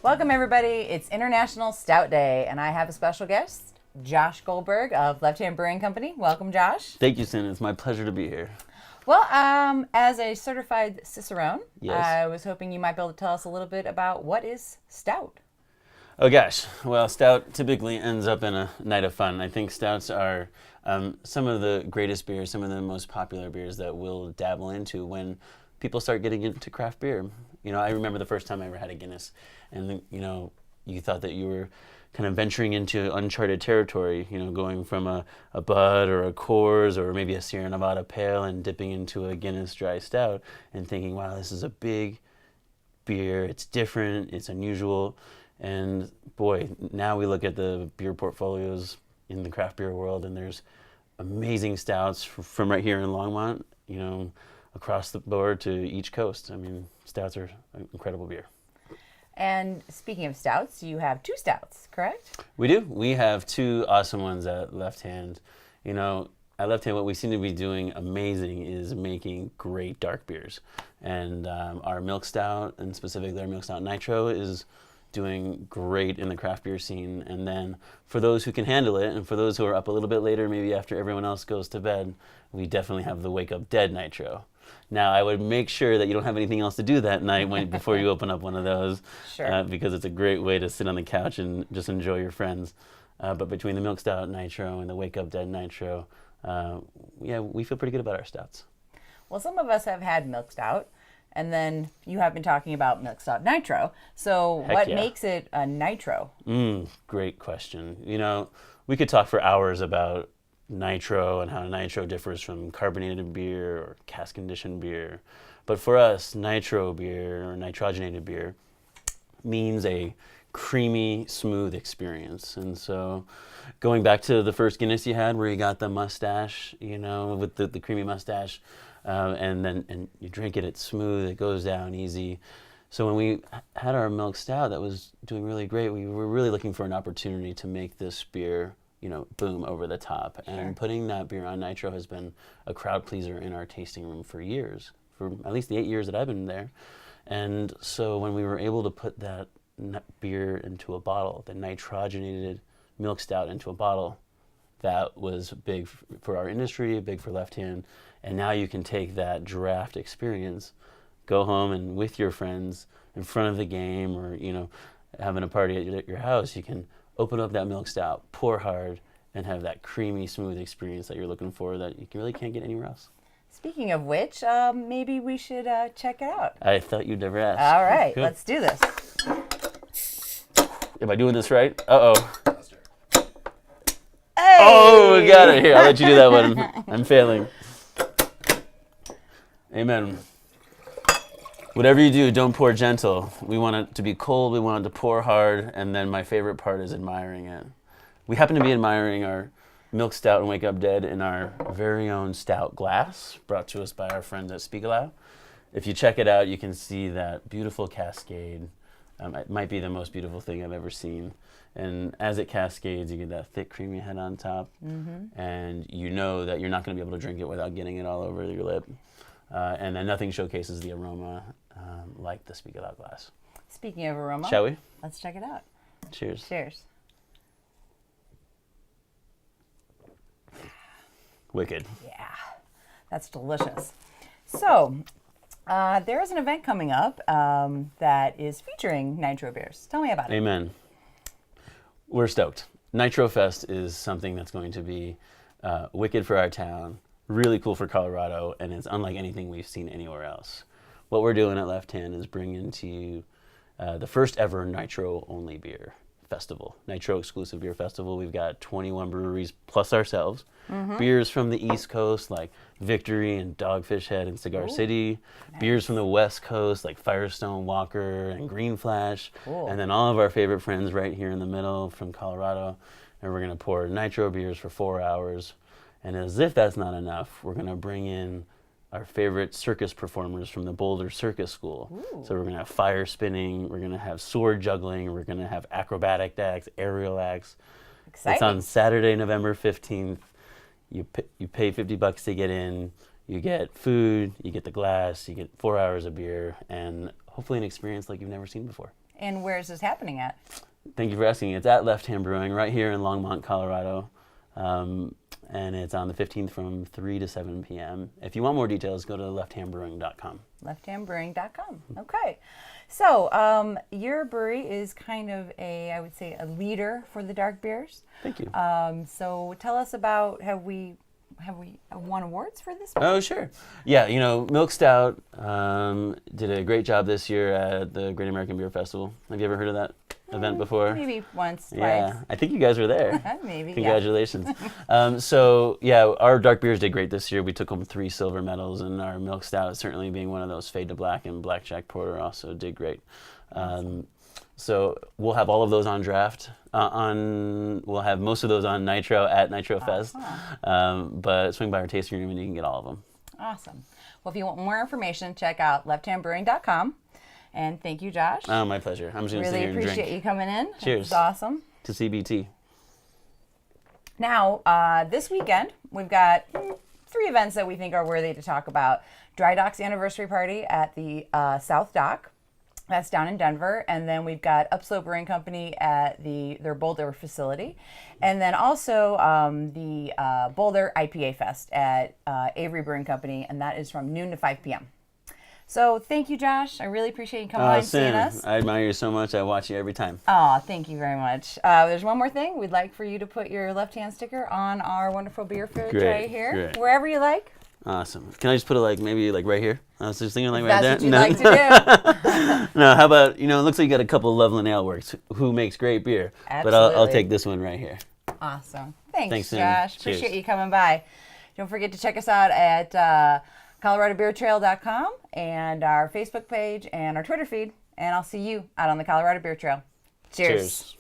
Welcome, everybody. It's International Stout Day, and I have a special guest, Josh Goldberg of Left Hand Brewing Company. Welcome, Josh. Thank you, Sin. It's my pleasure to be here. Well, as a certified Cicerone, Yes. I was hoping you might be able to tell us a little bit about what is stout. Oh gosh, well, stout typically ends up in a night of fun. I think stouts are some of the greatest beers, some of the most popular beers that we'll dabble into when people start getting into craft beer. You know, I remember the first time I ever had a Guinness, and you thought that you were kind of venturing into uncharted territory, going from a Bud or a Coors or maybe a Sierra Nevada Pale and dipping into a Guinness Dry Stout and thinking, wow, this is a big beer, it's different, it's unusual. And boy, now we look at the beer portfolios in the craft beer world, and there's amazing stouts from right here in Longmont, across the board to each coast. I mean, stouts are an incredible beer. And speaking of stouts, you have two stouts, correct? We do. We have two awesome ones at Left Hand. At Left Hand, what we seem to be doing amazing is making great dark beers. And our Milk Stout, and specifically our Milk Stout Nitro, is doing great in the craft beer scene. And then for those who can handle it, and for those who are up a little bit later, maybe after everyone else goes to bed, we definitely have the Wake Up Dead Nitro. Now, I would make sure that you don't have anything else to do that night before you open up one of those, Sure. because it's a great way to sit on the couch and just enjoy your friends. But between the Milk Stout Nitro and the Wake Up Dead Nitro, we feel pretty good about our stouts. Well, some of us have had Milk Stout, and then you have been talking about Milk Stout Nitro. So Heck what yeah. makes it a nitro? Great question. We could talk for hours about nitro and how nitro differs from carbonated beer or cask conditioned beer. But for us, nitro beer or nitrogenated beer means a creamy, smooth experience. And so going back to the first Guinness you had where you got the mustache, with the creamy mustache, and you drink it, it's smooth, it goes down easy. So when we had our Milk Stout that was doing really great, we were really looking for an opportunity to make this beer boom over the top. Sure. And putting that beer on nitro has been a crowd pleaser in our tasting room for years, for at least the 8 years that I've been there. And so when we were able to put that beer into a bottle, the nitrogenated Milk Stout into a bottle, that was big for our industry, big for Left Hand. And now you can take that draft experience, go home, and with your friends in front of the game or, having a party at your house, you can open up that Milk Stout, pour hard, and have that creamy, smooth experience that you're looking for that you really can't get anywhere else. Speaking of which, maybe we should check it out. I thought you'd never ask. All right, Cool. let's do this. Am I doing this right? Uh-oh. Hey! Oh, we got it. Here, I'll let you do that one. I'm failing. Amen. Whatever you do, don't pour gentle. We want it to be cold, we want it to pour hard, and then my favorite part is admiring it. We happen to be admiring our Milk Stout and Wake Up Dead in our very own stout glass, brought to us by our friends at Speak Aloud. If you check it out, you can see that beautiful cascade. It might be the most beautiful thing I've ever seen. And as it cascades, you get that thick, creamy head on top, and you know that you're not going to be able to drink it without getting it all over your lip. And then nothing showcases the aroma like the Speak Aloud glass. Speaking of aroma, Shall we? let's check it out. Cheers. Cheers. Wicked. Yeah, that's delicious. So, there is an event coming up that is featuring nitro beers. Tell me about it. Amen. We're stoked. Nitro Fest is something that's going to be wicked for our town, really cool for Colorado, and it's unlike anything we've seen anywhere else. What we're doing at Left Hand is bringing to you the first ever nitro-only beer festival, Nitro exclusive beer festival. We've got 21 breweries plus ourselves. Beers from the East Coast like Victory and Dogfish Head and Cigar City. Nice. Beers from the West Coast like Firestone Walker and Green Flash. Cool. And then all of our favorite friends right here in the middle from Colorado. And we're going to pour nitro beers for 4 hours. And as if that's not enough, we're going to bring in our favorite circus performers from the Boulder Circus School. Ooh. So we're going to have fire spinning, we're going to have sword juggling, we're going to have acrobatic acts, aerial acts. Exciting. It's on Saturday, November 15th. You pay $50 to get in. You get food, you get the glass, you get 4 hours of beer, and hopefully an experience like you've never seen before. And where is this happening at? Thank you for asking. It's at Left Hand Brewing right here in Longmont, Colorado. And it's on the 15th from 3 to 7 p.m. If you want more details, go to lefthandbrewing.com. Lefthandbrewing.com. Okay. So your brewery is kind of I would say, a leader for the dark beers. Thank you. So tell us about, have we won awards for this one? Oh, sure. Yeah, Milk Stout did a great job this year at the Great American Beer Festival. Have you ever heard of that event before? Maybe once, twice. Yeah, I think you guys were there. Maybe. Congratulations. Yeah. Our dark beers did great this year. We took home 3 silver medals, and our Milk Stout, certainly being one of those, Fade to Black and Blackjack Porter, also did great. Awesome. So we'll have all of those on draft. We'll have most of those on Nitro at Nitro Fest. But swing by our tasting room and you can get all of them. Awesome. Well, if you want more information, check out lefthandbrewing.com. And thank you, Josh. Oh, my pleasure. I'm just going to sit here and drink. Really appreciate you coming in. Cheers. It's awesome. To CBT. Now, this weekend, we've got 3 events that we think are worthy to talk about. Dry Dock's anniversary party at the South Dock. That's down in Denver. And then we've got Upslope Brewing Company at their Boulder facility. And then also the Boulder IPA Fest at Avery Brewing Company. And that is from noon to 5 p.m. So thank you, Josh. I really appreciate you coming by and seeing us. I admire you so much. I watch you every time. Oh, thank you very much. There's one more thing. We'd like for you to put your left hand sticker on our wonderful beer fridge right here. Great. Wherever you like. Awesome. Can I just put it maybe right here? I was just thinking right That's there. What you'd like to do. No, how about, it looks like you got a couple of Loveland Ale Works who makes great beer. Absolutely. But I'll take this one right here. Awesome. Thanks Tim. Josh. Cheers. Appreciate you coming by. Don't forget to check us out at coloradobeertrail.com and our Facebook page and our Twitter feed. And I'll see you out on the Colorado Beer Trail. Cheers.